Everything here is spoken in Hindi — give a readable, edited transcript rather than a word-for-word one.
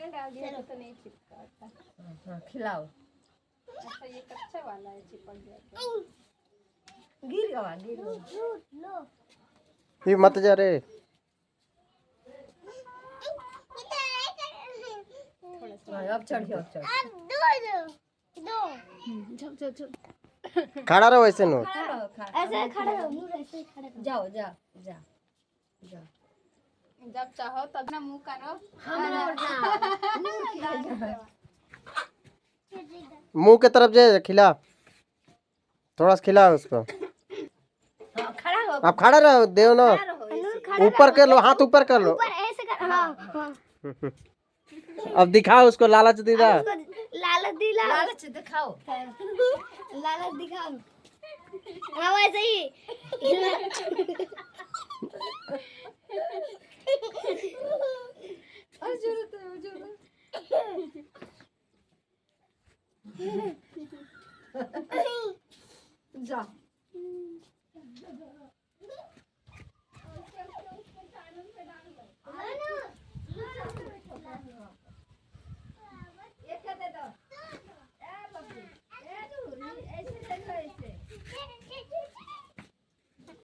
में डाल दिया तो नहीं चिपका। हाँ खिलाओ। अच्छा ये कच्चा वाला है, चिपक गया तो। गिर गया गिर गया। ये मत जा रे। अब चढ़ियो अब चढ़। खड़ा रहो ऐसे नो। ऐसे खड़े रहो, मुंह ऐसे खड़े रहो। जाओ जा जा जा। जब चाहो तब ना मुंह करो। मुंह के तरफ जाए, खिला थोड़ा सा, खिला उसको। हाँ खड़ा हो। आप खड़ा रहो, देव ना ऊपर कर लो, हाथ ऊपर कर लो। ऊपर ऐसे कर, हाँ हाँ। अब दिखाओ उसको, लालच दीदा। लालच दिला, लालच दिखाओ। लालच दिखाओ। हाँ वैसे ही। और जरूरत है, जरूरत।